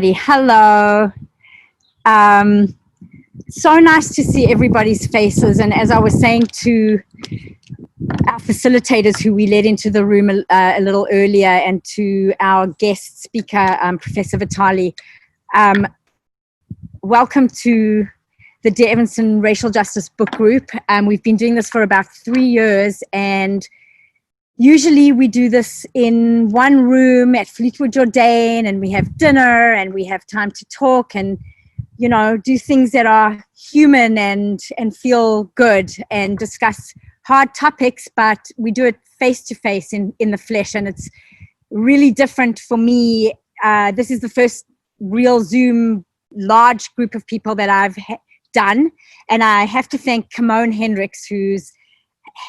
Hello. Um, so nice to see everybody's faces. And as I was saying to our facilitators who we led into the room a little earlier, and to our guest speaker, Professor Vitale, welcome to the Dear Evanston Racial Justice Book Group. We've been doing this for about 3 years, and usually we do this in one room at Fleetwood Jourdain, and we have dinner and we have time to talk and, you know, do things that are human and feel good and discuss hard topics, but we do it face to face in the flesh, and it's really different for me. This is the first real Zoom large group of people that I've done, and I have to thank Kimone Hendricks, who's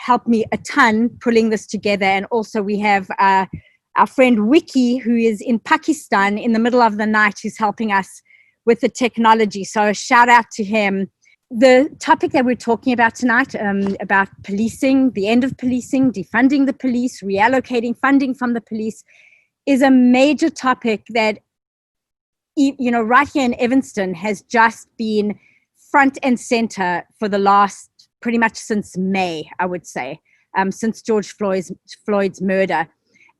helped me a ton pulling this together. And also we have our friend Wiki, who is in Pakistan in the middle of the night, who's helping us with the technology. So a shout out to him. The topic that we're talking about tonight, about policing, the end of policing, defunding the police, reallocating funding from the police, is a major topic that, you know, right here in Evanston has just been front and center for the last pretty much since May, I would say, since George Floyd's murder.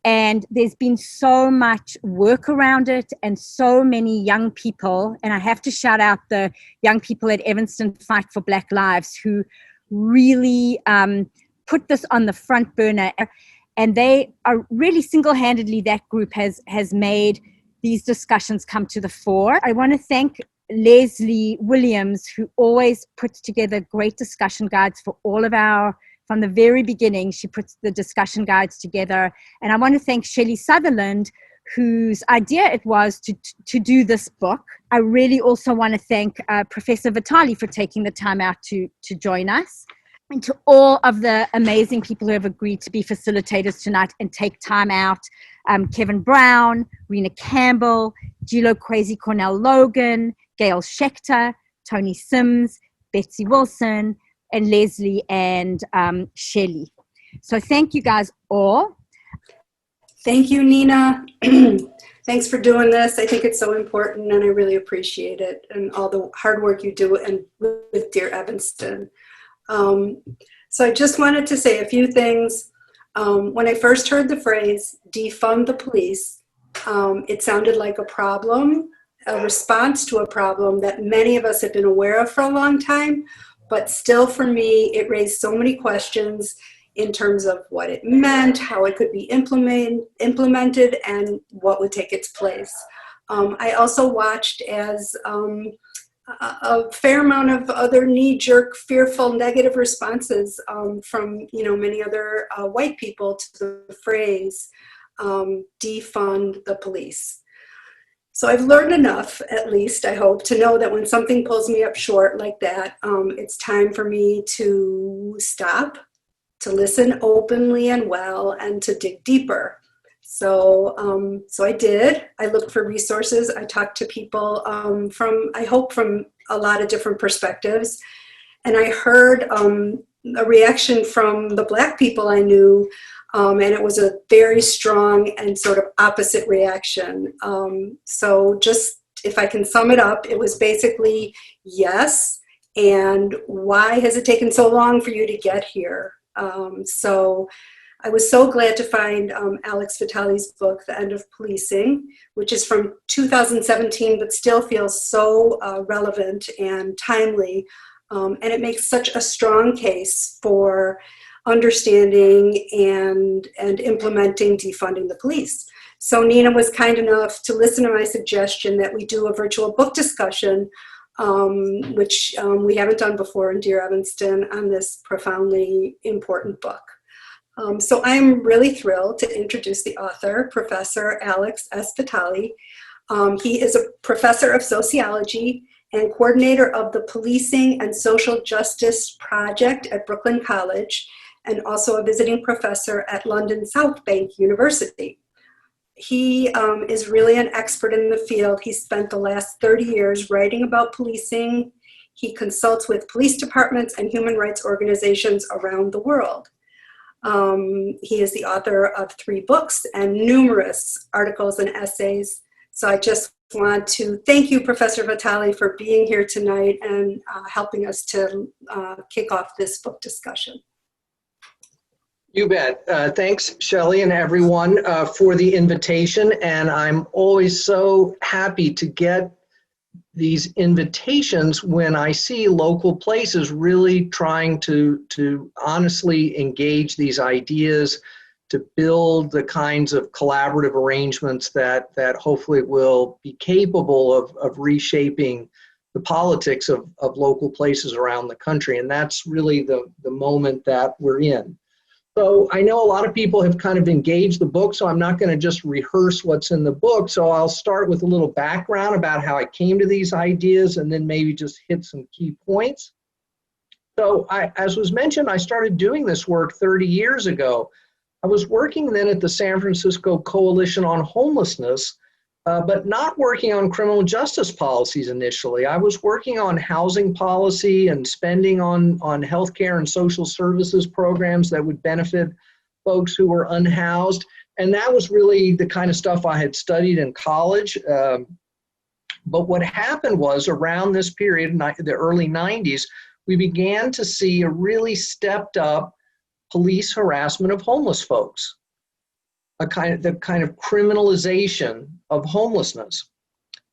And there's been so much work around it, and so many young people, and I have to shout out the young people at Evanston Fight for Black Lives, who really put this on the front burner. And they are really single-handedly, that group has made these discussions come to the fore. I want to thank Leslie Williams, who always puts together great discussion guides for all of from the very beginning. She puts the discussion guides together. And I want to thank Shelley Sutherland, whose idea it was to do this book. I really also want to thank Professor Vitale for taking the time out to join us. And to all of the amazing people who have agreed to be facilitators tonight and take time out. Kevin Brown, Rena Campbell, Gilo Kwesi Cornell Logan, Gail Schechter, Tony Sims, Betsy Wilson, and Leslie and Shelley. So thank you guys all. Thank you, Nina. Thanks for doing this. I think it's so important, and I really appreciate it, and all the hard work you do and with Dear Evanston. So I just wanted to say a few things. When I first heard the phrase defund the police, it sounded like a problem, a response to a problem that many of us have been aware of for a long time, but still for me, it raised so many questions in terms of what it meant, how it could be implemented, and what would take its place. I also watched as a fair amount of other knee-jerk, fearful, negative responses from many other white people to the phrase defund the police. So I've learned enough, at least I hope, to know that when something pulls me up short like that, it's time for me to stop, to listen openly and well, and to dig deeper. So I did. I looked for resources. I talked to people from a lot of different perspectives. And I heard a reaction from the Black people I knew, and it was a very strong and sort of opposite reaction. So just, if I can sum it up, it was basically, yes, and why has it taken so long for you to get here? So I was so glad to find Alex Vitale's book, The End of Policing, which is from 2017, but still feels so relevant and timely. And it makes such a strong case for understanding and implementing defunding the police. So Nina was kind enough to listen to my suggestion that we do a virtual book discussion, which we haven't done before in Dear Evanston, on this profoundly important book. So I'm really thrilled to introduce the author, Professor Alex S. Vitale. He is a professor of sociology and coordinator of the Policing and Social Justice Project at Brooklyn College, and also a visiting professor at London South Bank University. He is really an expert in the field. He spent the last 30 years writing about policing. He consults with police departments and human rights organizations around the world. He is the author of 3 books and numerous articles and essays. So I just want to thank you, Professor Vitale, for being here tonight and helping us to kick off this book discussion. You bet. Thanks, Shelley, and everyone for the invitation. And I'm always so happy to get these invitations when I see local places really trying to honestly engage these ideas, to build the kinds of collaborative arrangements that hopefully will be capable of reshaping the politics of local places around the country. And that's really the moment that we're in. So I know a lot of people have kind of engaged the book, so I'm not going to just rehearse what's in the book. So I'll start with a little background about how I came to these ideas and then maybe just hit some key points. So as was mentioned, I started doing this work 30 years ago. I was working then at the San Francisco Coalition on Homelessness, but not working on criminal justice policies initially. I was working on housing policy and spending on healthcare and social services programs that would benefit folks who were unhoused. And that was really the kind of stuff I had studied in college. But what happened was around this period, in the early 90s, we began to see a really stepped up police harassment of homeless folks. The kind of criminalization of homelessness.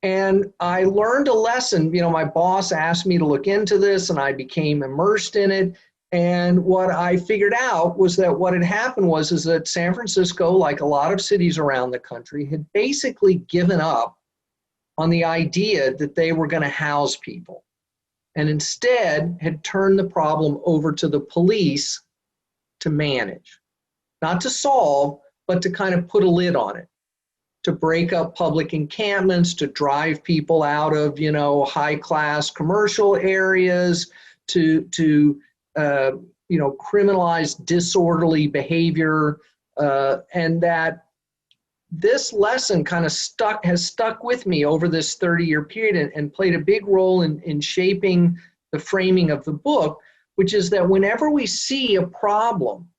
And I learned a lesson. You know, my boss asked me to look into this and I became immersed in it. And what I figured out was that what had happened is that San Francisco, like a lot of cities around the country, had basically given up on the idea that they were going to house people and instead had turned the problem over to the police to manage, not to solve, but to kind of put a lid on it, to break up public encampments, to drive people out of, you know, high-class commercial areas, to you know, criminalize disorderly behavior, and that this lesson kind of has stuck with me over this 30-year period and played a big role in shaping the framing of the book, which is that whenever we see a problem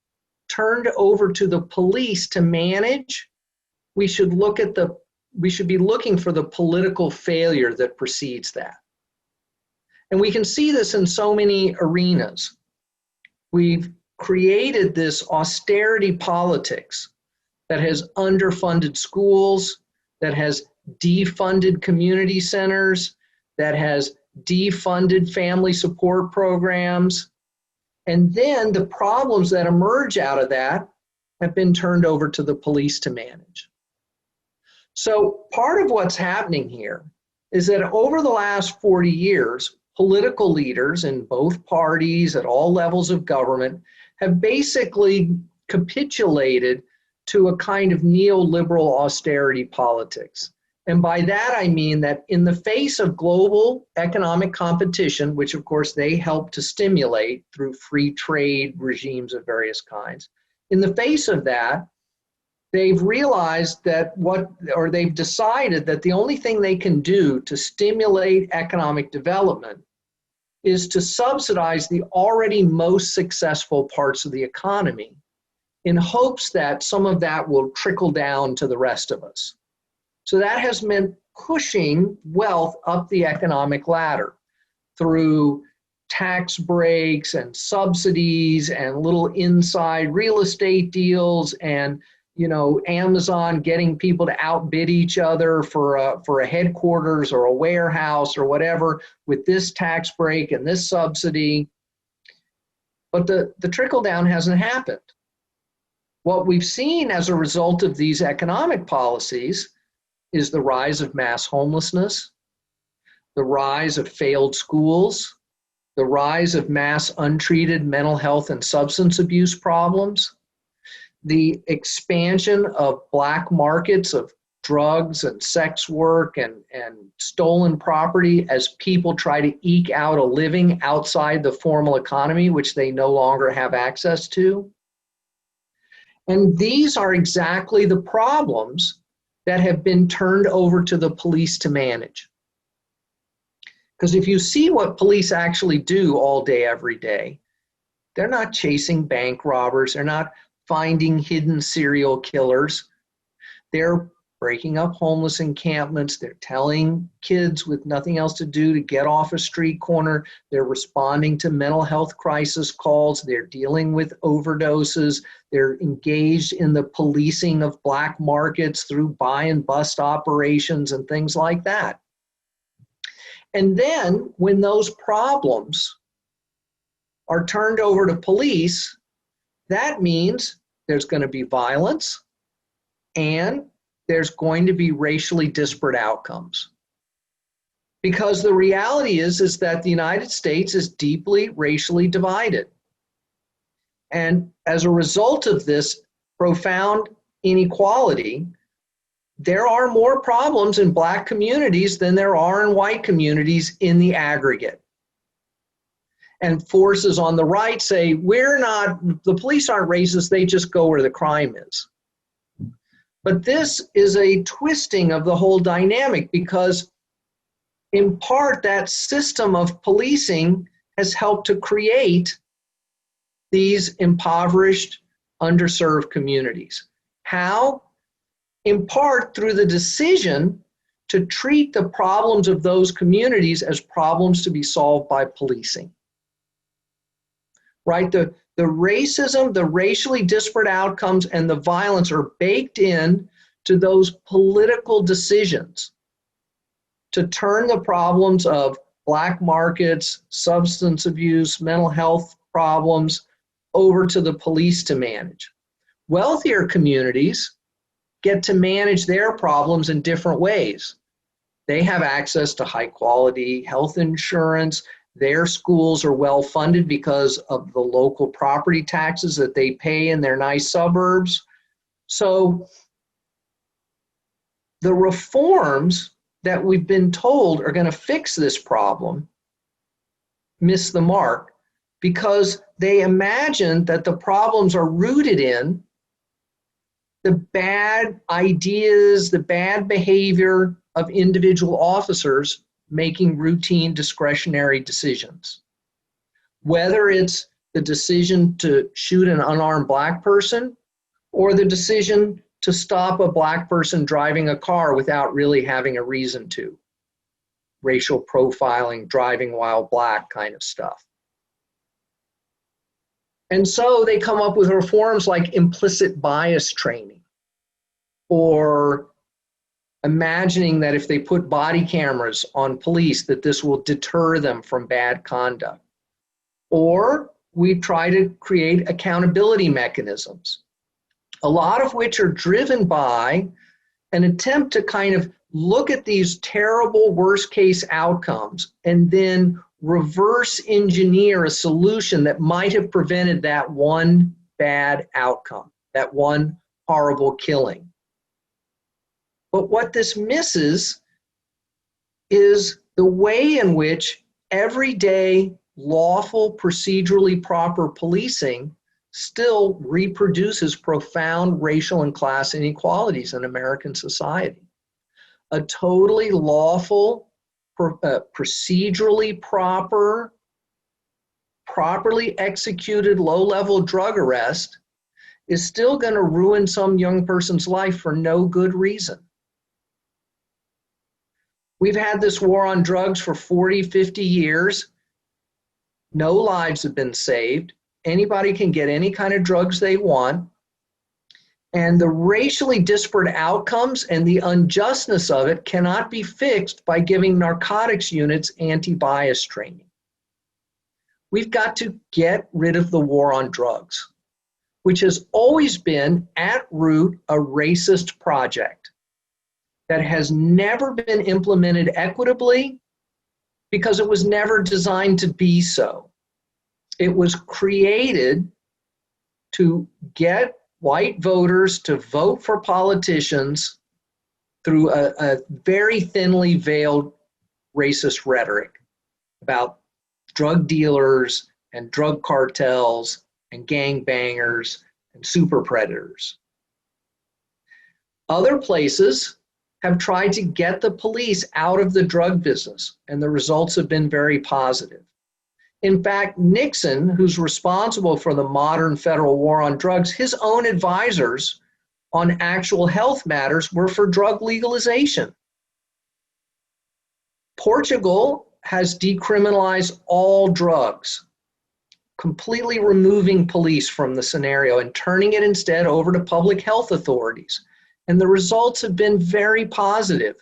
turned over to the police to manage, we should be looking for the political failure that precedes that. And we can see this in so many arenas. We've created this austerity politics that has underfunded schools, that has defunded community centers, that has defunded family support programs. And then the problems that emerge out of that have been turned over to the police to manage. So part of what's happening here is that over the last 40 years, political leaders in both parties at all levels of government have basically capitulated to a kind of neoliberal austerity politics. And by that, I mean that in the face of global economic competition, which of course they help to stimulate through free trade regimes of various kinds, in the face of that, they've realized that they've decided that the only thing they can do to stimulate economic development is to subsidize the already most successful parts of the economy in hopes that some of that will trickle down to the rest of us. So that has meant pushing wealth up the economic ladder through tax breaks and subsidies and little inside real estate deals and, you know, Amazon getting people to outbid each other for a headquarters or a warehouse or whatever with this tax break and this subsidy. But the trickle down hasn't happened. What we've seen as a result of these economic policies is the rise of mass homelessness, the rise of failed schools, the rise of mass untreated mental health and substance abuse problems, the expansion of black markets of drugs and sex work and stolen property as people try to eke out a living outside the formal economy, which they no longer have access to. And these are exactly the problems that have been turned over to the police to manage. Because if you see what police actually do all day, every day, they're not chasing bank robbers, they're not finding hidden serial killers. They're breaking up homeless encampments. They're telling kids with nothing else to do to get off a street corner. They're responding to mental health crisis calls. They're dealing with overdoses. They're engaged in the policing of black markets through buy and bust operations and things like that. And then when those problems are turned over to police, that means there's going to be violence and there's going to be racially disparate outcomes. Because the reality is that the United States is deeply racially divided. And as a result of this profound inequality, there are more problems in black communities than there are in white communities in the aggregate. And forces on the right say, the police aren't racist, they just go where the crime is. But this is a twisting of the whole dynamic because in part that system of policing has helped to create these impoverished, underserved communities. How? In part through the decision to treat the problems of those communities as problems to be solved by policing. Right? The racism, the racially disparate outcomes, and the violence are baked in to those political decisions to turn the problems of black markets, substance abuse, mental health problems over to the police to manage. Wealthier communities get to manage their problems in different ways. They have access to high quality health insurance. Their schools are well funded because of the local property taxes that they pay in their nice suburbs. So the reforms that we've been told are going to fix this problem miss the mark because they imagine that the problems are rooted in the bad ideas, the bad behavior of individual officers making routine discretionary decisions. Whether it's the decision to shoot an unarmed black person or the decision to stop a black person driving a car without really having a reason to. Racial profiling, driving while black kind of stuff. And so they come up with reforms like implicit bias training or imagining that if they put body cameras on police, that this will deter them from bad conduct. Or we try to create accountability mechanisms, a lot of which are driven by an attempt to kind of look at these terrible worst case outcomes and then reverse engineer a solution that might have prevented that one bad outcome, that one horrible killing. But what this misses is the way in which everyday, lawful, procedurally proper policing still reproduces profound racial and class inequalities in American society. A totally lawful, procedurally proper, properly executed low-level drug arrest is still going to ruin some young person's life for no good reason. We've had this war on drugs for 40, 50 years. No lives have been saved. Anybody can get any kind of drugs they want. And the racially disparate outcomes and the unjustness of it cannot be fixed by giving narcotics units anti-bias training. We've got to get rid of the war on drugs, which has always been at root a racist project that has never been implemented equitably because it was never designed to be so. It was created to get white voters to vote for politicians through a very thinly veiled racist rhetoric about drug dealers and drug cartels and gangbangers and super predators. Other places have tried to get the police out of the drug business, and the results have been very positive. In fact, Nixon, who's responsible for the modern federal war on drugs, his own advisors on actual health matters were for drug legalization. Portugal has decriminalized all drugs, completely removing police from the scenario and turning it instead over to public health authorities. And the results have been very positive.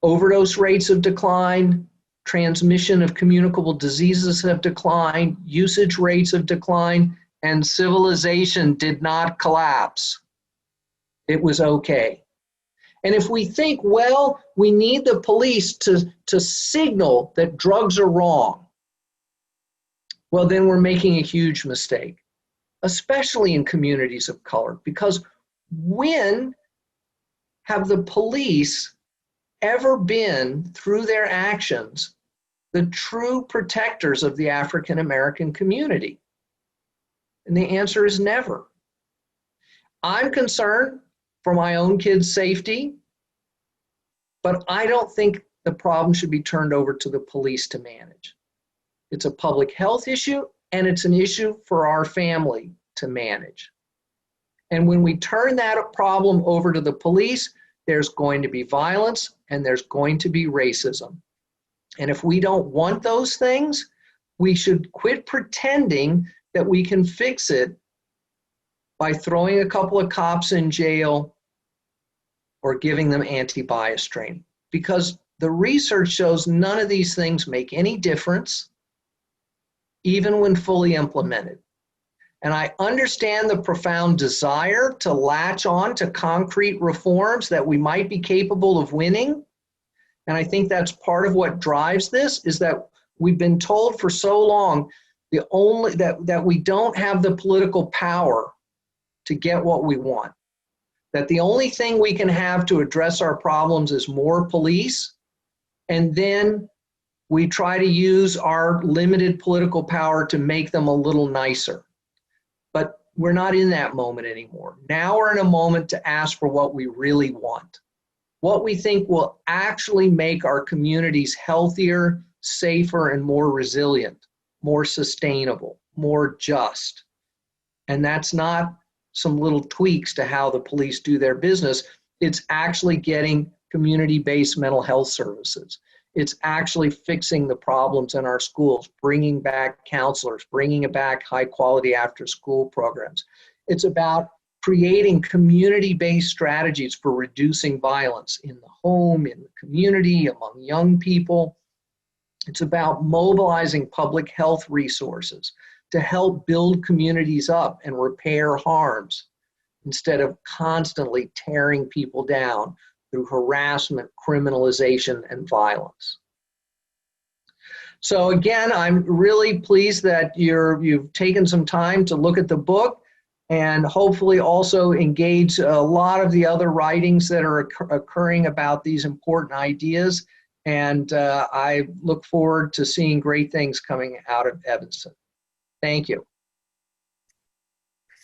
Overdose rates have declined, transmission of communicable diseases have declined, usage rates have declined, and civilization did not collapse. It was okay. And if we think, well, we need the police to signal that drugs are wrong, well, then we're making a huge mistake, especially in communities of color, because when have the police ever been, through their actions, the true protectors of the African American community? And the answer is never. I'm concerned for my own kids' safety, but I don't think the problem should be turned over to the police to manage. It's a public health issue, and it's an issue for our family to manage. And when we turn that problem over to the police, there's going to be violence and there's going to be racism. And if we don't want those things, we should quit pretending that we can fix it by throwing a couple of cops in jail or giving them anti-bias training. Because the research shows none of these things make any difference, even when fully implemented. And I understand the profound desire to latch on to concrete reforms that we might be capable of winning. And I think that's part of what drives this, is that we've been told for so long that we don't have the political power to get what we want. That the only thing we can have to address our problems is more police, and then we try to use our limited political power to make them a little nicer. But we're not in that moment anymore. Now we're in a moment to ask for what we really want, what we think will actually make our communities healthier, safer, and more resilient, more sustainable, more just. And that's not some little tweaks to how the police do their business. It's actually getting community-based mental health services. It's actually fixing the problems in our schools, bringing back counselors, bringing back high-quality after-school programs. It's about creating community-based strategies for reducing violence in the home, in the community, among young people. It's about mobilizing public health resources to help build communities up and repair harms instead of constantly tearing people down through harassment, criminalization, and violence. So again, I'm really pleased that you've taken some time to look at the book and hopefully also engage a lot of the other writings that are occurring about these important ideas. And I look forward to seeing great things coming out of Evanston. Thank you.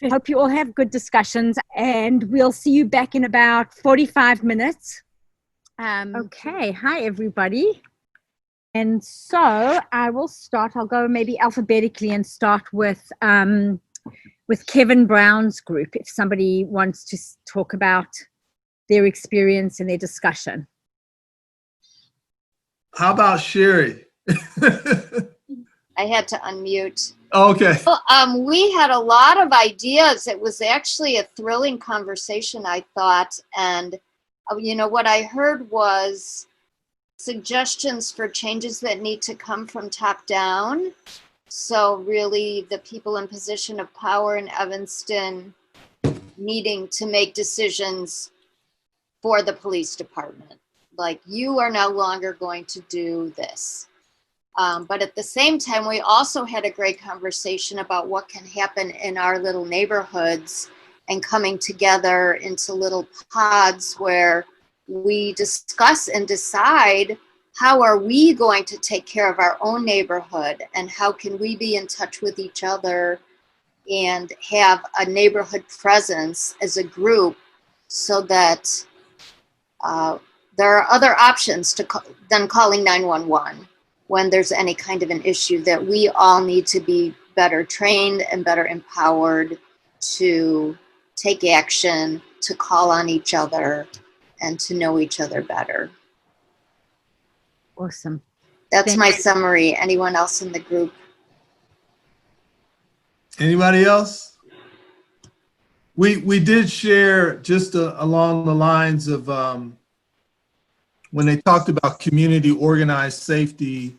I hope you all have good discussions, and we'll see you back in about 45 minutes. Okay, hi everybody. And so I will start, I'll go maybe alphabetically and start with Kevin Brown's group, if somebody wants to talk about their experience and their discussion. How about Sherry? I had to unmute. Okay. Well, we had a lot of ideas. It was actually a thrilling conversation, I thought. And, you know, what I heard was suggestions for changes that need to come from top down. So really the people in position of power in Evanston needing to make decisions for the police department. Like, you are no longer going to do this. But at the same time, we also had a great conversation about what can happen in our little neighborhoods and coming together into little pods where we discuss and decide how are we going to take care of our own neighborhood and how can we be in touch with each other and have a neighborhood presence as a group so that there are other options than calling 911. When there's any kind of an issue, that we all need to be better trained and better empowered to take action, to call on each other, and to know each other better. Awesome. That's my summary. Anyone else in the group? Anybody else? We did share just along the lines of when they talked about community organized safety.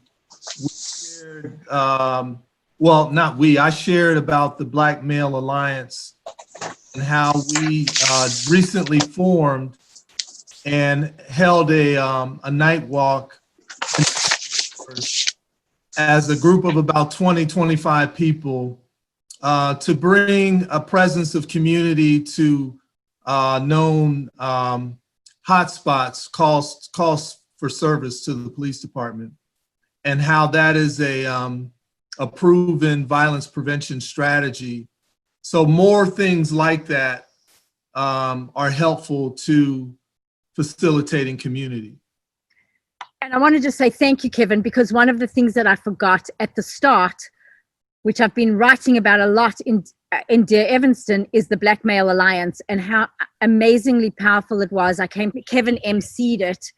We shared, well, not we. I shared about the Black Male Alliance and how we recently formed and held a night walk as a group of about 20, 25 people to bring a presence of community to known hotspots, calls for service to the police department, and how that is a proven violence prevention strategy. So more things like that are helpful to facilitating community. And I want to just say thank you, Kevin, because one of the things that I forgot at the start, which I've been writing about a lot in Dear Evanston, is the Black Male Alliance and how amazingly powerful it was. Kevin emceed it,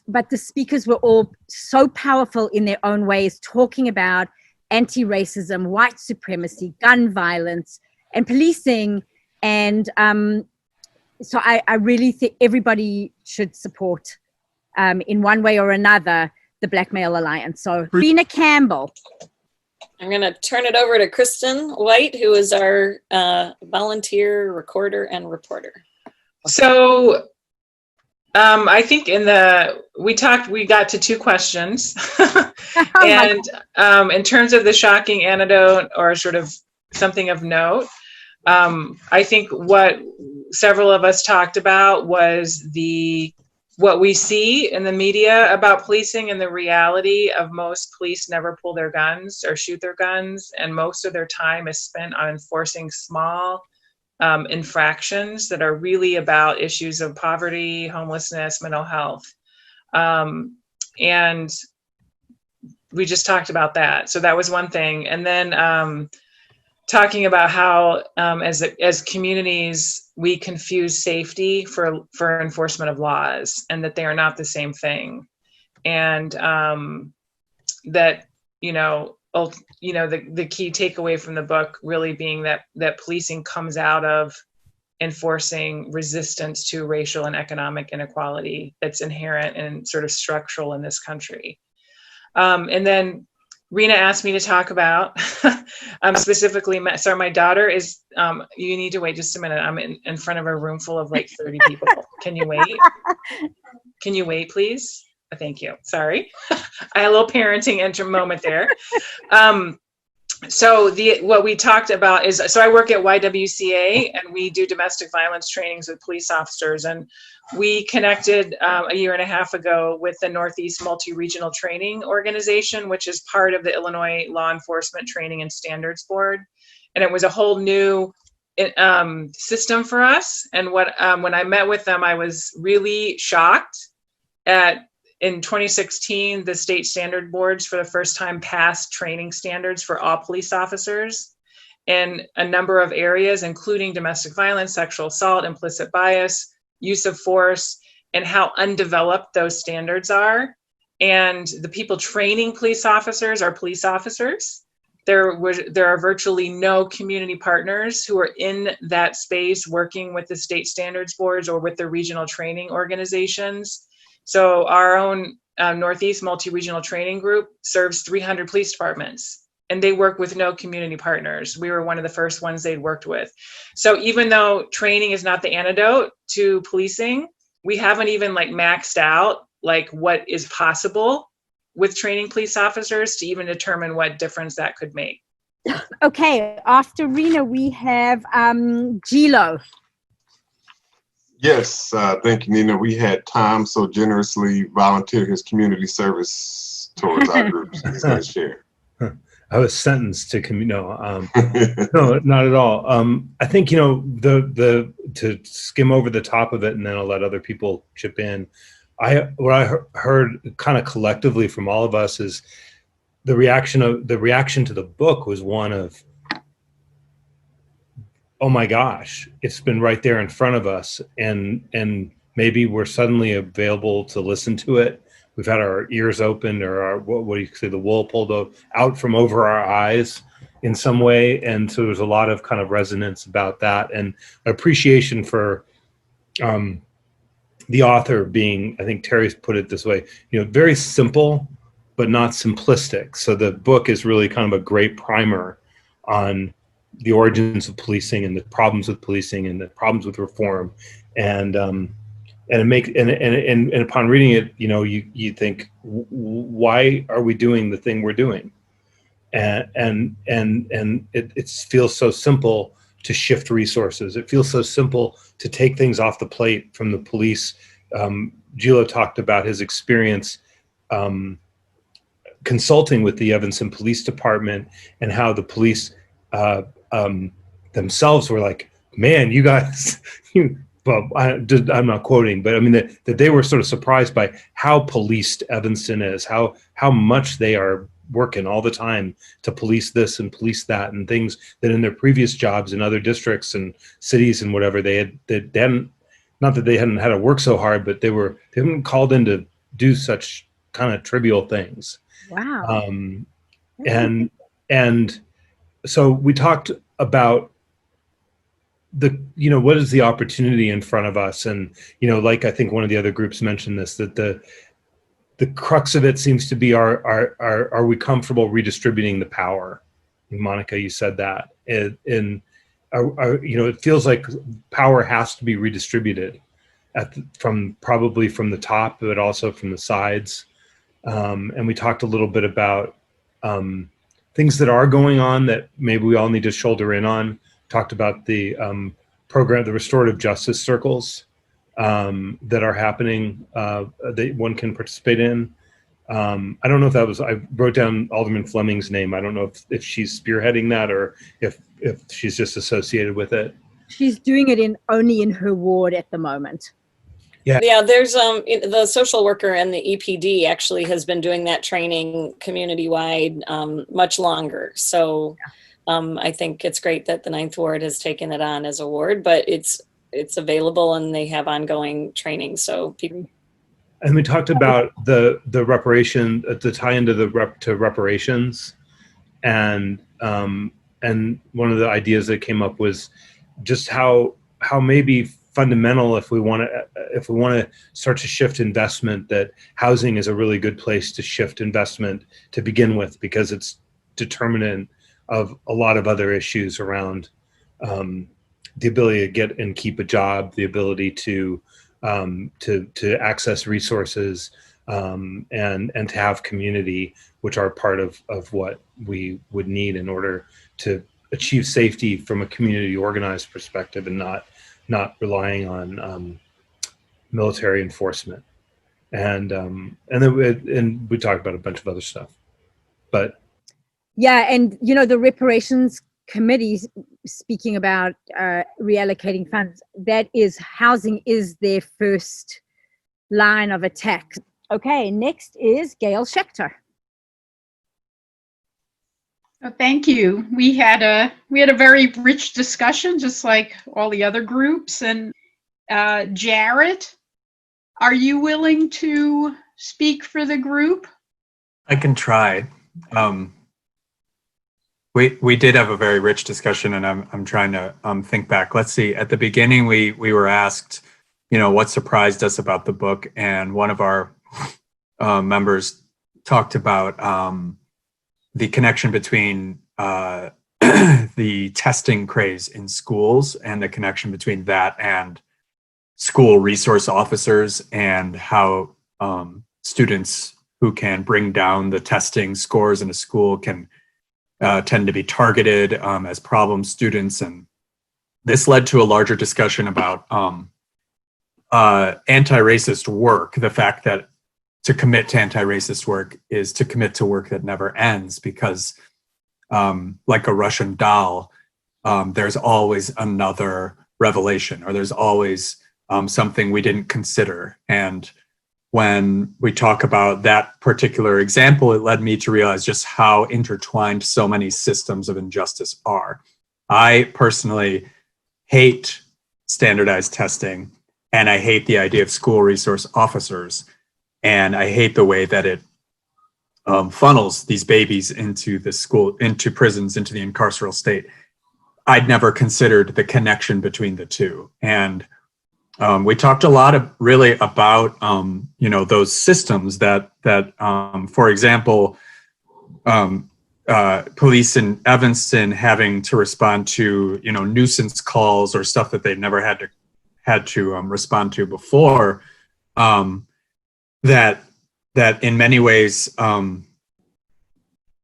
but the speakers were all so powerful in their own ways, talking about anti-racism, white supremacy, gun violence, and policing. And so I really think everybody should support, in one way or another, the Black Male Alliance. So, Rena Campbell. I'm going to turn it over to Kristen White, who is our volunteer recorder and reporter. So I think we got to 2 questions. And in terms of the shocking anecdote or sort of something of note, I think what several of us talked about was what we see in the media about policing and the reality of most police never pull their guns or shoot their guns, and most of their time is spent on enforcing small infractions that are really about issues of poverty, homelessness, mental health. And we just talked about that. So that was one thing. And then talking about how as communities, we confuse safety for enforcement of laws, and that they are not the same thing. And that, the key takeaway from the book really being that policing comes out of enforcing resistance to racial and economic inequality that's inherent and sort of structural in this country. And then Rena asked me to talk about specifically, so my daughter is, you need to wait just a minute. I'm in front of a room full of like 30 people. Can you wait? Can you wait, please? Thank you. Sorry. I had a little parenting moment there. So what we talked about is, so I work at YWCA and we do domestic violence trainings with police officers. And we connected a year and a half ago with the Northeast Multi-Regional Training Organization, which is part of the Illinois Law Enforcement Training and Standards Board. And it was a whole new system for us. And when I met with them, I was really shocked in 2016, the state standard boards for the first time passed training standards for all police officers in a number of areas, including domestic violence, sexual assault, implicit bias, use of force, and how undeveloped those standards are. And the people training police officers are police officers. There are virtually no community partners who are in that space working with the state standards boards or with the regional training organizations. So our own Northeast Multi-Regional Training Group serves 300 police departments, and they work with no community partners. We were one of the first ones they'd worked with. So even though training is not the antidote to policing, we haven't even maxed out what is possible with training police officers to even determine what difference that could make. Okay, after Rena, we have Gilo. Yes, thank you, Nina. We had Tom so generously volunteer his community service towards our groups. He's going to share. I was sentenced to no, not at all. I think to skim over the top of it, and then I'll let other people chip in. What I heard kind of collectively from all of us is the reaction to the book was one of oh my gosh, it's been right there in front of us, and maybe we're suddenly available to listen to it. We've had our ears opened, or our, what do you say, the wool pulled out from over our eyes in some way. And so there's a lot of kind of resonance about that, and appreciation for the author being, I think Terry's put it this way, very simple, but not simplistic. So the book is really kind of a great primer on the origins of policing and the problems with policing and the problems with reform. And it makes, and upon reading it, you think, why are we doing the thing we're doing? And it feels so simple to shift resources. It feels so simple to take things off the plate from the police. Gilo talked about his experience consulting with the Evanston Police Department, and how the police themselves were like, man, you guys, well, I'm not quoting, but I mean that they were sort of surprised by how policed Evanston is, how much they are working all the time to police this and police that, and things that in their previous jobs in other districts and cities and whatever they hadn't, not that they hadn't had to work so hard, but they hadn't called in to do such kind of trivial things. Wow. And so we talked about what is the opportunity in front of us, and like I think one of the other groups mentioned this, that the crux of it seems to be are we comfortable redistributing the power? Monica, you said that, and it feels like power has to be redistributed probably from the top, but also from the sides. And we talked a little bit about things that are going on that maybe we all need to shoulder in on. Talked about the program, the restorative justice circles that are happening, that one can participate in. I don't know if that was, I wrote down Alderman Fleming's name. I don't know if she's spearheading that, or if she's just associated with it. She's doing it only in her ward at the moment. Yeah, there's the social worker and the EPD actually has been doing that training community-wide much longer. So I think it's great that the Ninth Ward has taken it on as a ward, but it's available and they have ongoing training. So people. And we talked about the reparation, the tie into to reparations, and one of the ideas that came up was just how maybe fundamental, if we want to start to shift investment, that housing is a really good place to shift investment to begin with, because it's determinant of a lot of other issues around the ability to get and keep a job, the ability to access resources, and to have community, which are part of what we would need in order to achieve safety from a community organized perspective, and not relying on military enforcement. And then we talked about a bunch of other stuff, but yeah, and the reparations committee, speaking about reallocating funds, that is, housing is their first line of attack. Okay, next is Gail Schechter. Oh, thank you. We had a very rich discussion, just like all the other groups. And Jarrett, are you willing to speak for the group? I can try. We did have a very rich discussion, and I'm trying to think back. Let's see. At the beginning, we were asked, what surprised us about the book, and one of our members talked about the connection between the testing craze in schools, and the connection between that and school resource officers, and how students who can bring down the testing scores in a school can tend to be targeted as problem students. And this led to a larger discussion about anti-racist work, the fact that to commit to anti-racist work is to commit to work that never ends, because like a Russian doll, there's always another revelation, or there's always something we didn't consider. And when we talk about that particular example, it led me to realize just how intertwined so many systems of injustice are. I personally hate standardized testing, and I hate the idea of school resource officers, and I hate the way that it funnels these babies into the school, into prisons, into the incarceral state. I'd never considered the connection between the two. And we talked a lot really about, those systems that for example, police in Evanston having to respond to, nuisance calls or stuff that they'd never had to respond to before, that in many ways,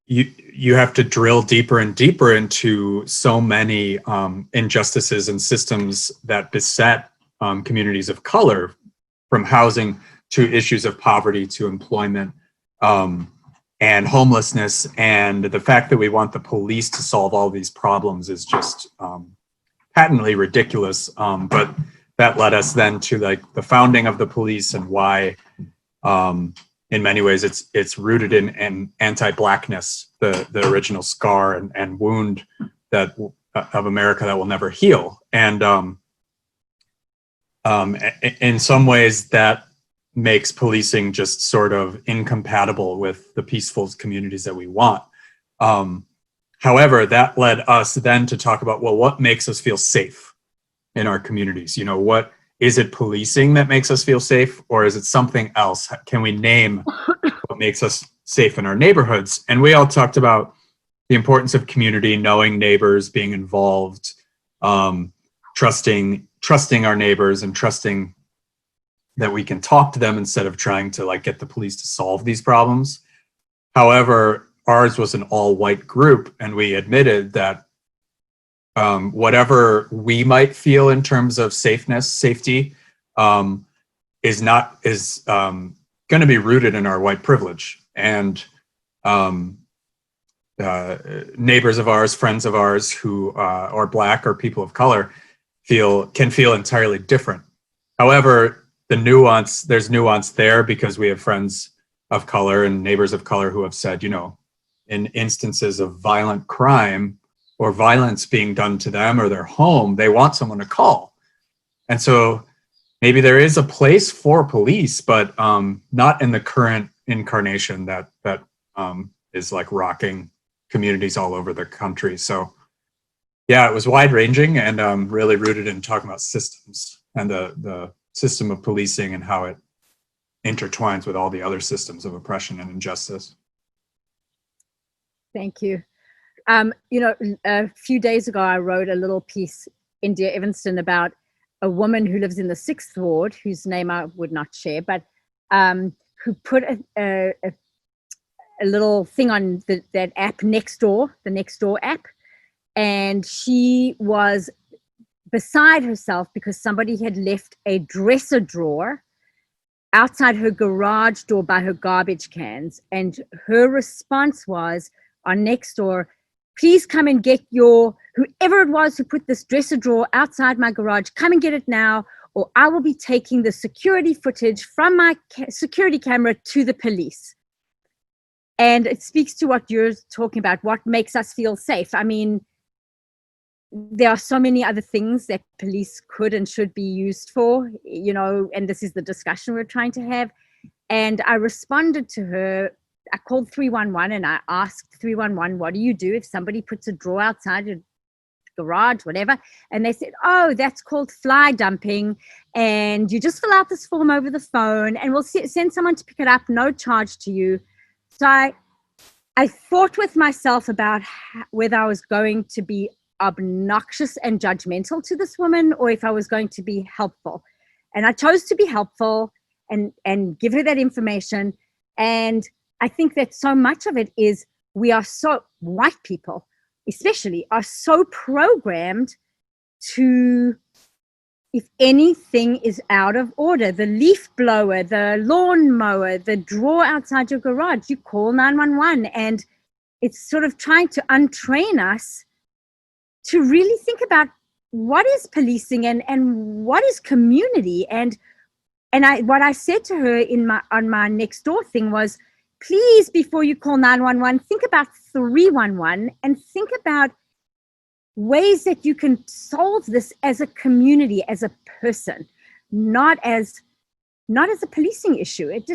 you have to drill deeper and deeper into so many injustices and systems that beset communities of color, from housing to issues of poverty to employment and homelessness. And the fact that we want the police to solve all these problems is just patently ridiculous. But that led us then to like the founding of the police, and why in many ways it's rooted in anti-Blackness, the original scar and wound that of America that will never heal. And in some ways that makes policing just sort of incompatible with the peaceful communities that we want. However, that led us then to talk about, well, what makes us feel safe in our communities? What is it, policing that makes us feel safe, or is it something else? Can we name what makes us safe in our neighborhoods? And we all talked about the importance of community, knowing neighbors, being involved, trusting our neighbors, and trusting that we can talk to them instead of trying to like get the police to solve these problems. However, ours was an all-white group, and we admitted that whatever we might feel in terms of safety is going to be rooted in our white privilege. And neighbors of ours, friends of ours who are Black or people of color can feel entirely different. However, there's nuance there, because we have friends of color and neighbors of color who have said, in instances of violent crime or violence being done to them or their home, they want someone to call. And so maybe there is a place for police, but not in the current incarnation that is like rocking communities all over the country. So yeah, it was wide ranging and really rooted in talking about systems and the system of policing and how it intertwines with all the other systems of oppression and injustice. Thank you. A few days ago, I wrote a little piece in Dear Evanston about a woman who lives in the 6th ward, whose name I would not share, but who put a little thing on that app Nextdoor, the Nextdoor app, and she was beside herself because somebody had left a dresser drawer outside her garage door by her garbage cans, and her response was on Nextdoor, please come and get whoever it was who put this dresser drawer outside my garage, come and get it now, or I will be taking the security footage from my security camera to the police. And it speaks to what you're talking about, what makes us feel safe. I mean, there are so many other things that police could and should be used for, and this is the discussion we're trying to have. And I responded to her. I called 311 and I asked 311, what do you do if somebody puts a drawer outside your garage, whatever? And they said, oh, that's called fly dumping. And you just fill out this form over the phone and we'll send someone to pick it up, no charge to you. So I thought with myself about whether I was going to be obnoxious and judgmental to this woman or if I was going to be helpful. And I chose to be helpful and give her that information. And I think that so much of it is white people especially are so programmed to, if anything is out of order, the leaf blower, the lawn mower, the drawer outside your garage, you call 911. And it's sort of trying to untrain us to really think about what is policing and what is community. And what I said to her on my Nextdoor thing was, please, before you call 911, think about 311 and think about ways that you can solve this as a community, as a person, not as a policing issue. It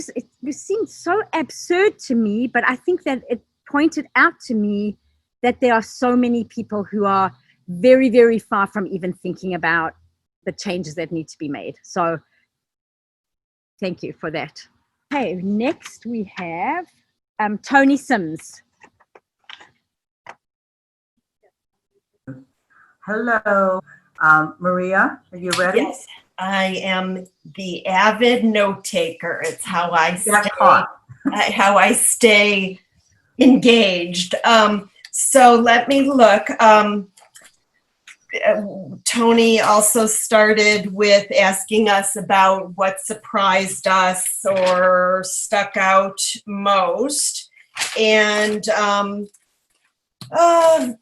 seemed so absurd to me, but I think that it pointed out to me that there are so many people who are very, very far from even thinking about the changes that need to be made. So thank you for that. Okay, next we have Tony Sims. Hello, Maria, are you ready? Yes, I am the avid note taker. It's how I stay engaged. So let me look. Tony also started with asking us about what surprised us or stuck out most, and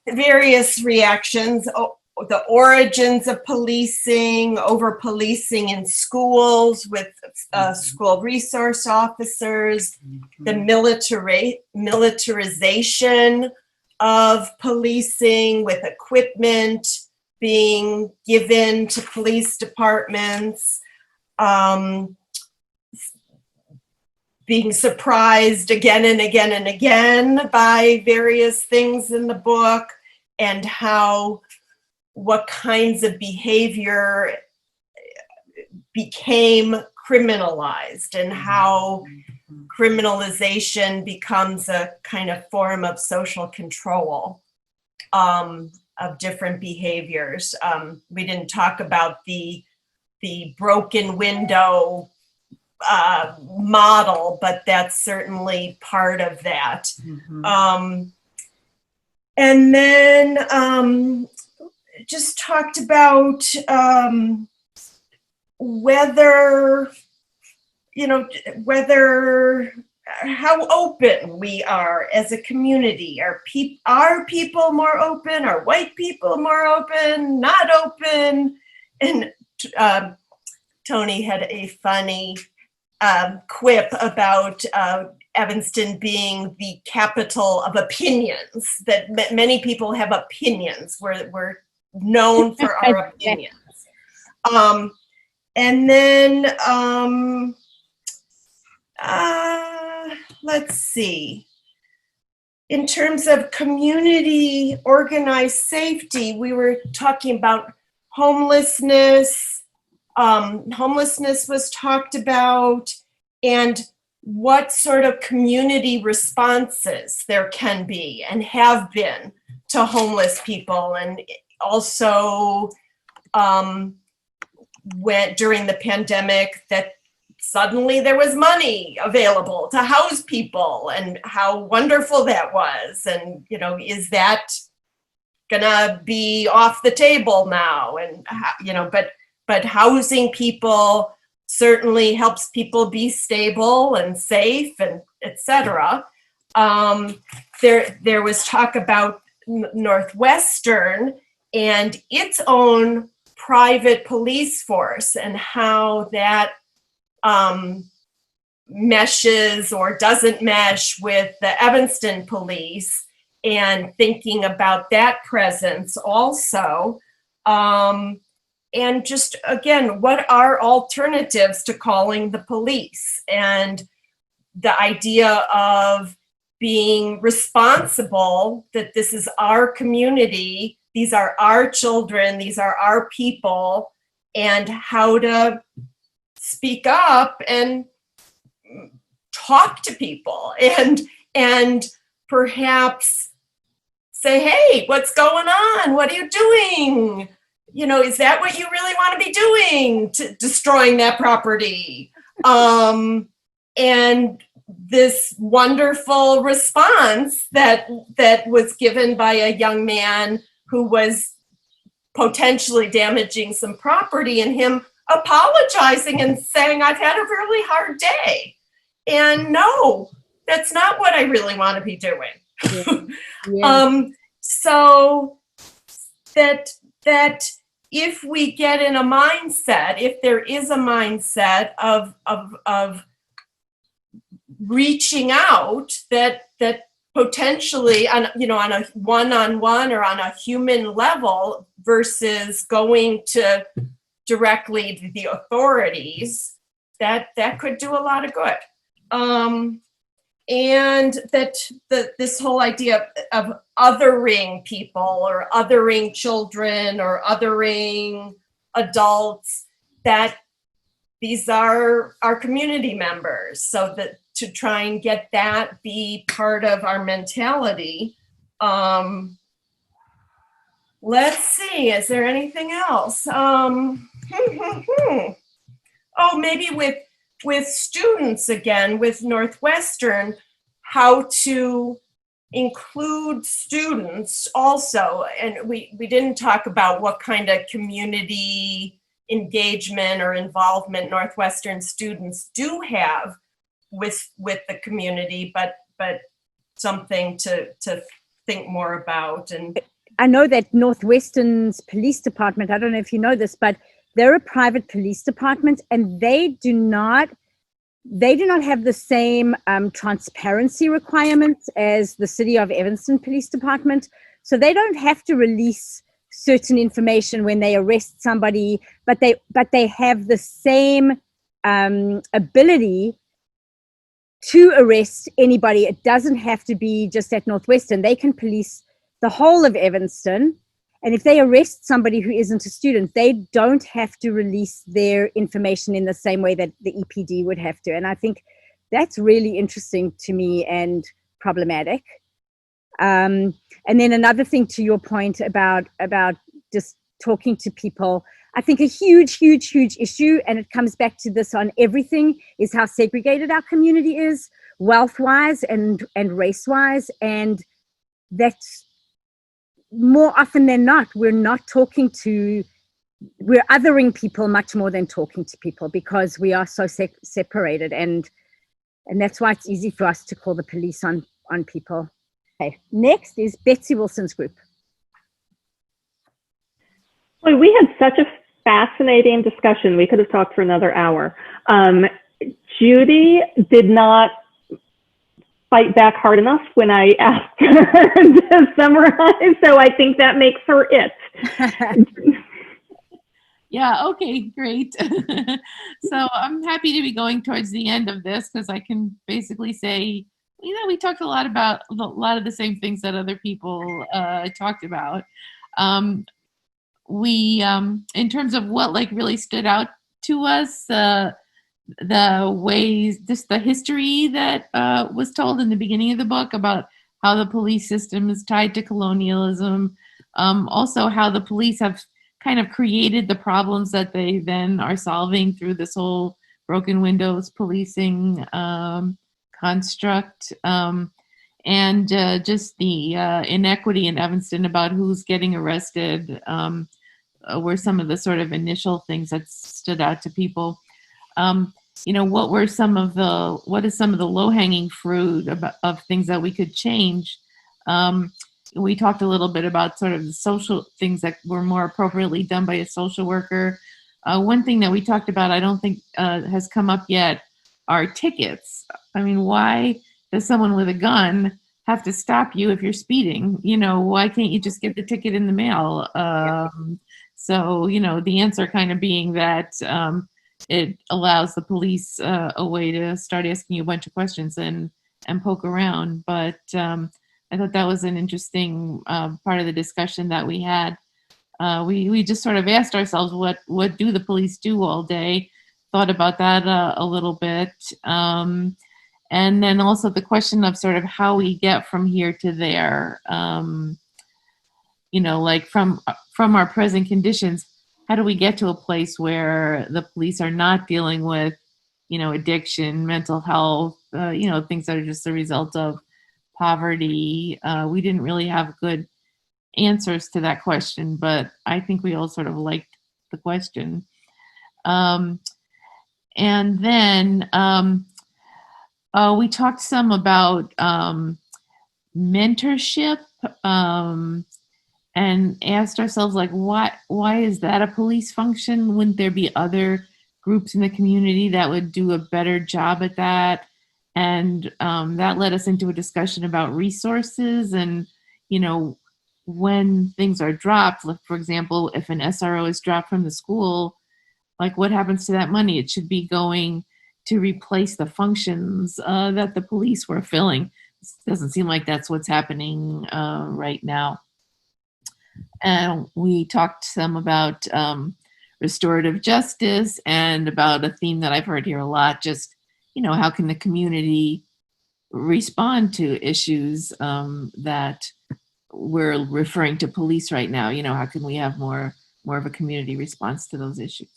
various reactions. The origins of policing, over policing in schools with school resource officers, the militarization of policing with equipment being given to police departments, being surprised again and again and again by various things in the book, and what kinds of behavior became criminalized, and how criminalization becomes a kind of form of social control of different behaviors. We didn't talk about the broken window model, but that's certainly part of that. And then just talked about how open we are as a community. Are people more open? Are white people more open? Not open? And Tony had a funny quip about Evanston being the capital of opinions, that many people have opinions. We're known for our opinions. And then let's see. In terms of community organized safety, we were talking about homelessness. Homelessness was talked about, and what sort of community responses there can be and have been to homeless people. And also when during the pandemic, that suddenly there was money available to house people, and how wonderful that was. And, is that gonna be off the table now? And, but housing people certainly helps people be stable and safe, and etc. There was talk about Northwestern and its own private police force, and how that meshes or doesn't mesh with the Evanston police, and thinking about that presence also. And just, again, what are alternatives to calling the police? And the idea of being responsible, that this is our community, these are our children, these are our people, and how to speak up and talk to people, and perhaps say, hey, what's going on? What are you doing? Is that what you really want to be doing, to destroying that property? And this wonderful response that was given by a young man who was potentially damaging some property, and him apologizing and saying, I've had a really hard day. And no, that's not what I really want to be doing. Yeah. So that if we get in a mindset, if there is a mindset of reaching out, that potentially on, on a one-on-one or on a human level versus going to directly to the authorities, that could do a lot of good. And that this whole idea of othering people or othering children or othering adults, that these are our community members, so that to try and get that be part of our mentality. Let's see, is there anything else? Oh, maybe with students again, with Northwestern, how to include students also. And we didn't talk about what kind of community engagement or involvement Northwestern students do have with the community, but something to think more about. And I know that Northwestern's police department, I don't know if you know this, but they're a private police department, and they do not have the same transparency requirements as the City of Evanston Police Department. So they don't have to release certain information when they arrest somebody, but they have the same ability to arrest anybody. It doesn't have to be just at Northwestern. They can police the whole of Evanston. And if they arrest somebody who isn't a student, they don't have to release their information in the same way that the EPD would have to. And I think that's really interesting to me and problematic. And then another thing to your point about just talking to people, I think a huge issue, and it comes back to this on everything, is how segregated our community is, wealth-wise and race-wise. And that's more often than not, we're othering people much more than talking to people, because we are so separated. And that's why it's easy for us to call the police on people. Okay, next is Betsy Wilson's group. Well, we had such a fascinating discussion. We could have talked for another hour. Judy did not fight back hard enough when I asked her to summarize, so I think that makes her it. Yeah, okay, great. So I'm happy to be going towards the end of this, because I can basically say, we talked a lot about a lot of the same things that other people talked about. In terms of what really stood out to us, the ways, just the history that was told in the beginning of the book about how the police system is tied to colonialism. Also how the police have kind of created the problems that they then are solving through this whole broken windows policing construct. And just the inequity in Evanston about who's getting arrested were some of the sort of initial things that stood out to people. What is some of the low-hanging fruit of things that we could change? We talked a little bit about sort of the social things that were more appropriately done by a social worker. One thing that we talked about, I don't think has come up yet, are tickets. I mean, why does someone with a gun have to stop you if you're speeding? Why can't you just get the ticket in the mail? So, the answer kind of being that it allows the police a way to start asking you a bunch of questions and poke around. But I thought that was an interesting part of the discussion that we had. We just sort of asked ourselves, what do the police do all day? Thought about that a little bit. And then also the question of sort of how we get from here to there. From our present conditions, how do we get to a place where the police are not dealing with, addiction, mental health, things that are just the result of poverty? We didn't really have good answers to that question, but I think we all sort of liked the question. And then we talked some about mentorship, and asked ourselves, why is that a police function? Wouldn't there be other groups in the community that would do a better job at that? And that led us into a discussion about resources and, when things are dropped, like for example, if an SRO is dropped from the school, like what happens to that money? It should be going to replace the functions that the police were filling. It doesn't seem like that's what's happening right now. And we talked some about restorative justice and about a theme that I've heard here a lot, just, how can the community respond to issues that we're referring to police right now? How can we have more of a community response to those issues?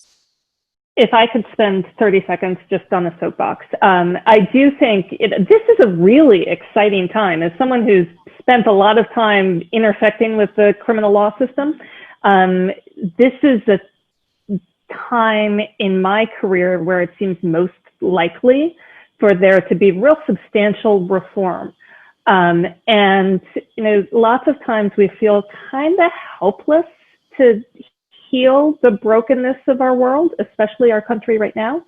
If I could spend 30 seconds just on the soapbox, I do think this is a really exciting time. As someone who's spent a lot of time intersecting with the criminal law system, this is a time in my career where it seems most likely for there to be real substantial reform. And, lots of times we feel kind of helpless to heal the brokenness of our world, especially our country right now.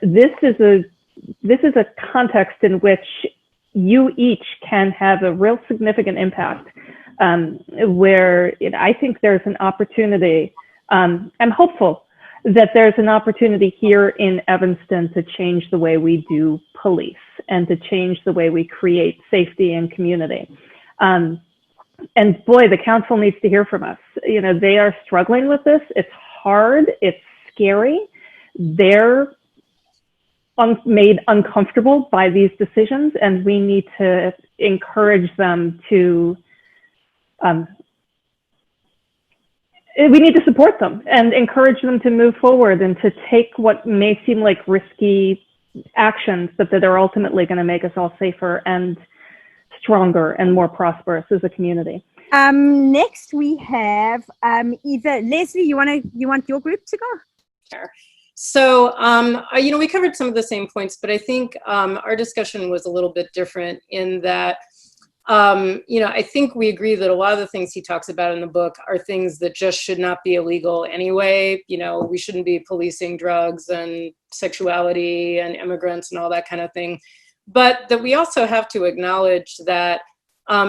This is a context in which you each can have a real significant impact, where I think there's an opportunity. I'm hopeful that there's an opportunity here in Evanston to change the way we do police and to change the way we create safety and community. And boy, the council needs to hear from us. They are struggling with this. It's hard. It's scary. They're made uncomfortable by these decisions, and we need to encourage them to, we need to support them and encourage them to move forward and to take what may seem like risky actions, but that are ultimately going to make us all safer and stronger and more prosperous as a community. Next we have either Leslie, you want your group to go? Sure. So, we covered some of the same points, but I think our discussion was a little bit different in that, I think we agree that a lot of the things he talks about in the book are things that just should not be illegal anyway. We shouldn't be policing drugs and sexuality and immigrants and all that kind of thing. But that we also have to acknowledge that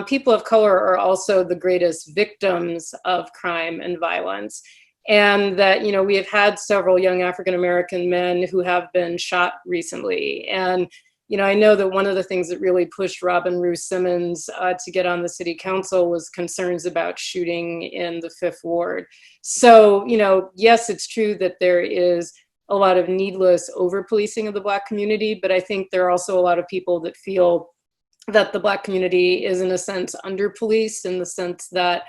people of color are also the greatest victims of crime and violence. And that, we have had several young African-American men who have been shot recently. And, I know that one of the things that really pushed Robin Rue Simmons to get on the city council was concerns about shooting in the Fifth Ward. So, yes, it's true that there is a lot of needless over-policing of the Black community, but I think there are also a lot of people that feel that the Black community is in a sense under-policed, in the sense that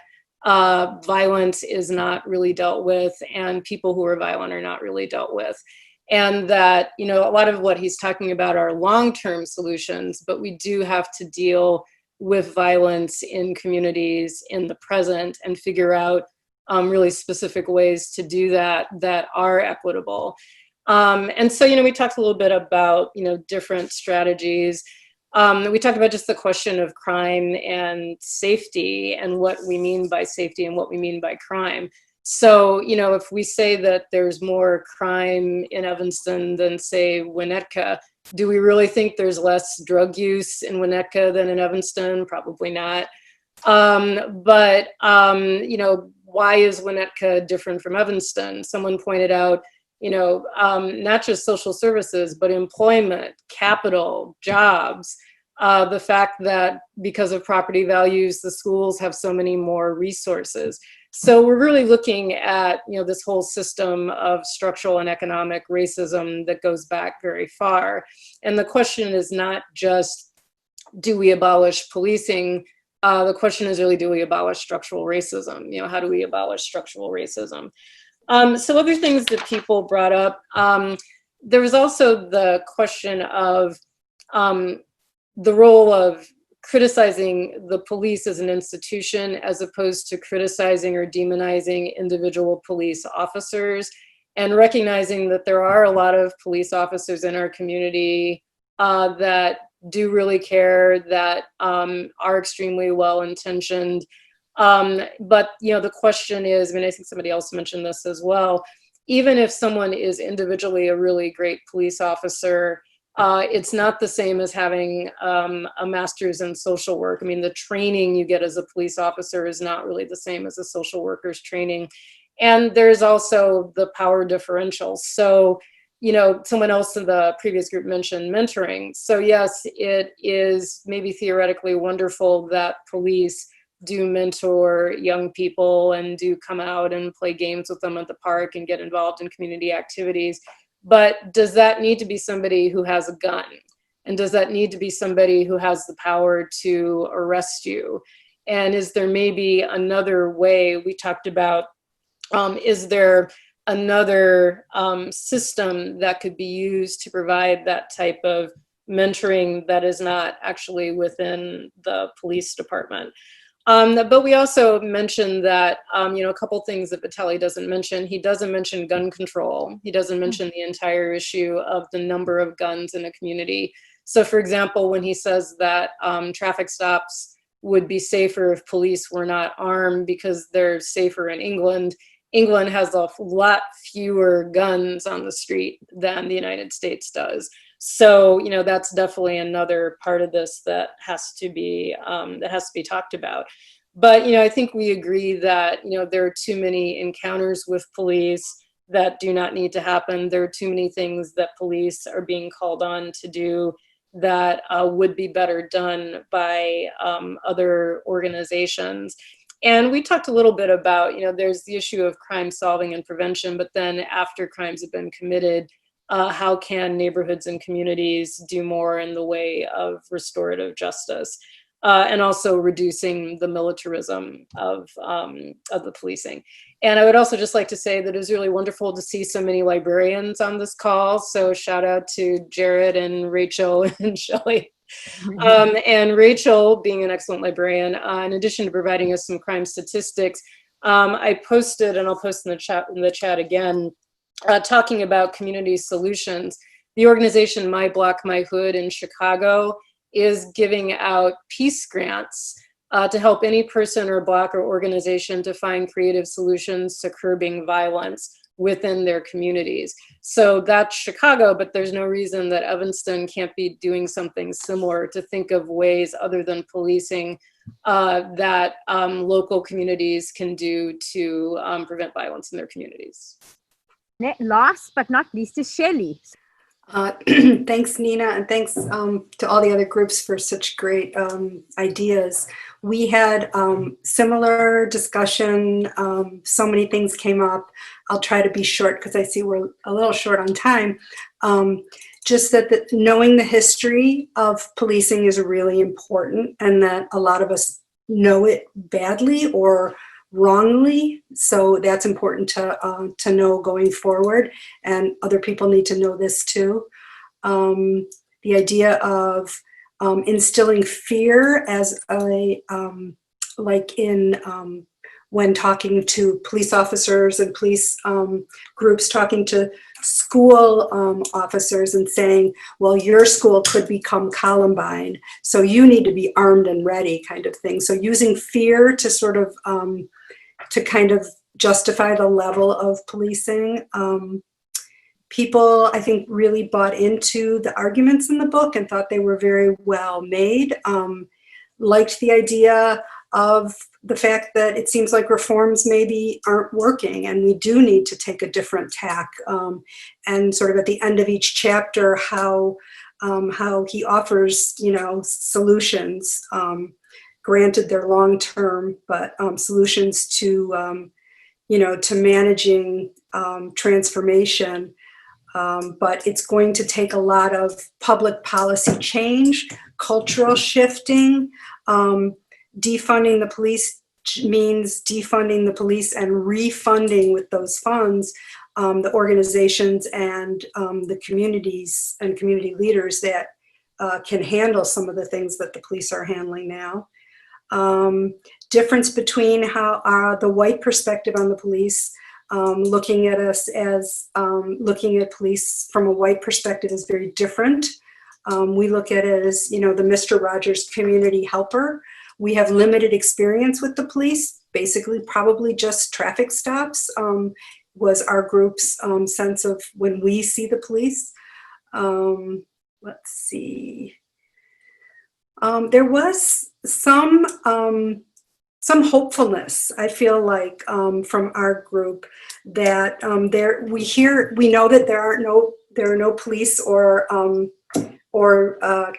violence is not really dealt with and people who are violent are not really dealt with. And that, a lot of what he's talking about are long-term solutions, but we do have to deal with violence in communities in the present and figure out really specific ways to do that are equitable. And so, we talked a little bit about, different strategies. We talked about just the question of crime and safety and what we mean by safety and what we mean by crime. So, if we say that there's more crime in Evanston than, say, Winnetka, do we really think there's less drug use in Winnetka than in Evanston? Probably not. But why is Winnetka different from Evanston? Someone pointed out, not just social services, but employment, capital, jobs, the fact that because of property values, the schools have so many more resources. So we're really looking at, this whole system of structural and economic racism that goes back very far. And the question is not just, do we abolish policing? The question is really, do we abolish structural racism? How do we abolish structural racism? So other things that people brought up, there was also the question of the role of criticizing the police as an institution as opposed to criticizing or demonizing individual police officers, and recognizing that there are a lot of police officers in our community that do really care, that are extremely well-intentioned. But, the question is, I think somebody else mentioned this as well, even if someone is individually a really great police officer, It's not the same as having a master's in social work. I mean, the training you get as a police officer is not really the same as a social worker's training. And there's also the power differential. So, you know, someone else in the previous group mentioned mentoring. So yes, it is maybe theoretically wonderful that police do mentor young people and do come out and play games with them at the park and get involved in community activities. But does that need to be somebody who has a gun? And does that need to be somebody who has the power to arrest you? And is there maybe another way? We talked about, is there another system that could be used to provide that type of mentoring that is not actually within the police department? But we also mentioned that, you know, a couple things that Vitale doesn't mention. He doesn't mention gun control. He doesn't mention the entire issue of the number of guns in a community. So for example, when he says that traffic stops would be safer if police were not armed because they're safer in England, England has a lot fewer guns on the street than the United States does. So, you know, that's definitely another part of this that has to be talked about. But, you know, I think we agree that, you know, there are too many encounters with police that do not need to happen. There are too many things that police are being called on to do that would be better done by other organizations. And we talked a little bit about, you know, there's the issue of crime solving and prevention, but then after crimes have been committed, how can neighborhoods and communities do more in the way of restorative justice, and also reducing the militarism of the policing. And I would also just like to say that it was really wonderful to see so many librarians on this call. So shout out to Jared and Rachel and Shelley. And Rachel, being an excellent librarian, in addition to providing us some crime statistics, I posted, and I'll post in the chat again, talking about community solutions. The organization My Block, My Hood in Chicago is giving out peace grants to help any person or block or organization to find creative solutions to curbing violence within their communities. So that's Chicago, but there's no reason that Evanston can't be doing something similar, to think of ways other than policing that local communities can do to prevent violence in their communities. Last but not least is Shelley. Thanks, Nina, and thanks to all the other groups for such great ideas. We had similar discussion. So many things came up. I'll try to be short because I see we're a little short on time. Just that knowing the history of policing is really important, and that a lot of us know it badly or wrongly. So that's important to know going forward, and other people need to know this too. The idea of instilling fear as a like in when talking to police officers and police groups, talking to school officers and saying, well, your school could become Columbine, so you need to be armed and ready, kind of thing. So using fear to sort of to kind of justify the level of policing. People, I think, really bought into the arguments in the book and thought they were very well made. Liked the idea of the fact that it seems like reforms maybe aren't working and we do need to take a different tack. And sort of at the end of each chapter, how he offers, you know, solutions. Granted, they're long-term, but solutions to, you know, to managing transformation. But it's going to take a lot of public policy change, cultural shifting. Defunding the police means defunding the police and refunding with those funds the organizations and the communities and community leaders that can handle some of the things that the police are handling now. Difference between how the white perspective on the police, looking at us as looking at police from a white perspective is very different. We look at it as, you know, the Mr. Rogers community helper. We have limited experience with the police, basically probably just traffic stops was our group's sense of when we see the police. let's see. There was some hopefulness, I feel like, from our group, that we know that there are no police or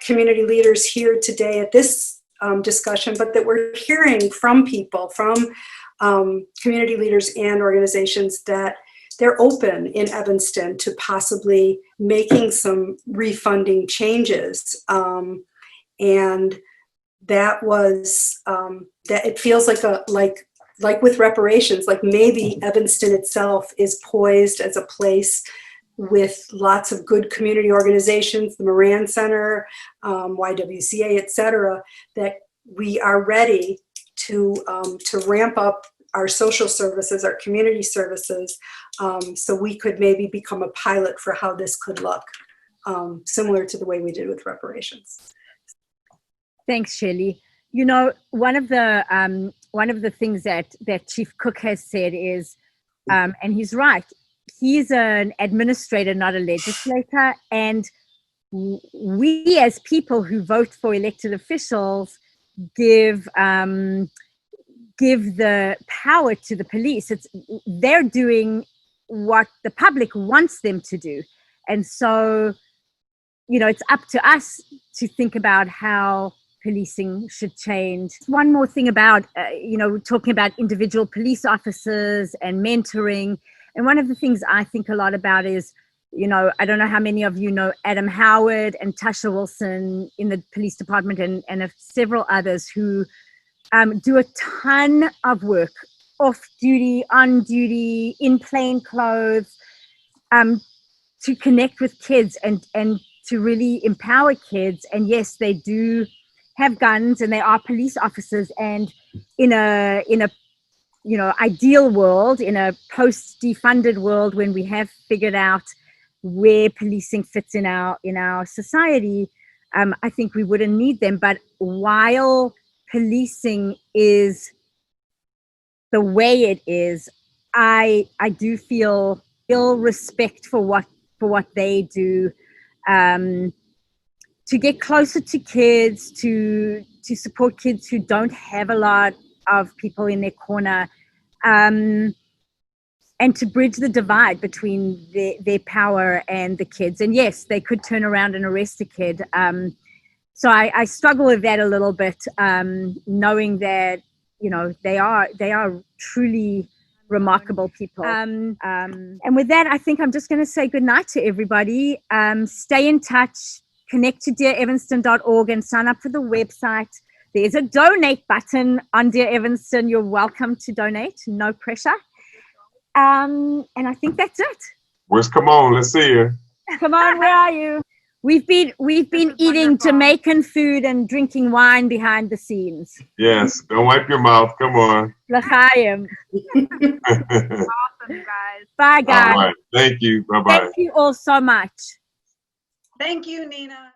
community leaders here today at this discussion, but that we're hearing from people, from community leaders and organizations, that they're open in Evanston to possibly making some refunding changes. And that was, that it feels like with reparations, like maybe Evanston itself is poised as a place with lots of good community organizations, the Moran Center, YWCA, et cetera, that we are ready to ramp up our social services, our community services, so we could maybe become a pilot for how this could look, similar to the way we did with reparations. Thanks, Shelley. You know, one of the things that Chief Cook has said is, and he's right, he's an administrator, not a legislator, and we as people who vote for elected officials give the power to the police. They're doing what the public wants them to do, and so, you know, it's up to us to think about how policing should change. One more thing about, you know, talking about individual police officers and mentoring. And one of the things I think a lot about is, you know, I don't know how many of you know Adam Howard and Tasha Wilson in the police department, and several others who do a ton of work, off duty, on duty, in plain clothes, to connect with kids and to really empower kids. And yes, they do have guns and they are police officers, and in a you know, ideal world, in a post defunded world, when we have figured out where policing fits in our society, I think we wouldn't need them. But while policing is the way it is, I do feel respect for what they do, to get closer to kids, to support kids who don't have a lot of people in their corner, and to bridge the divide between their power and the kids. And yes, they could turn around and arrest a kid. So I struggle with that a little bit, knowing that, you know, they are truly remarkable people. And with that, I think I'm just going to say goodnight to everybody. Stay in touch, connect to dearevanston.org and sign up for the website. There's a donate button on Dear Evanston. You're welcome to donate, no pressure. And I think that's it. Come on, let's see you. Come on, where are you? We've been eating Jamaican food and drinking wine behind the scenes. Yes, don't wipe your mouth. Come on. L'chaim. Awesome, guys. Bye, guys. All right. Thank you. Bye-bye. Thank you all so much. Thank you, Nina.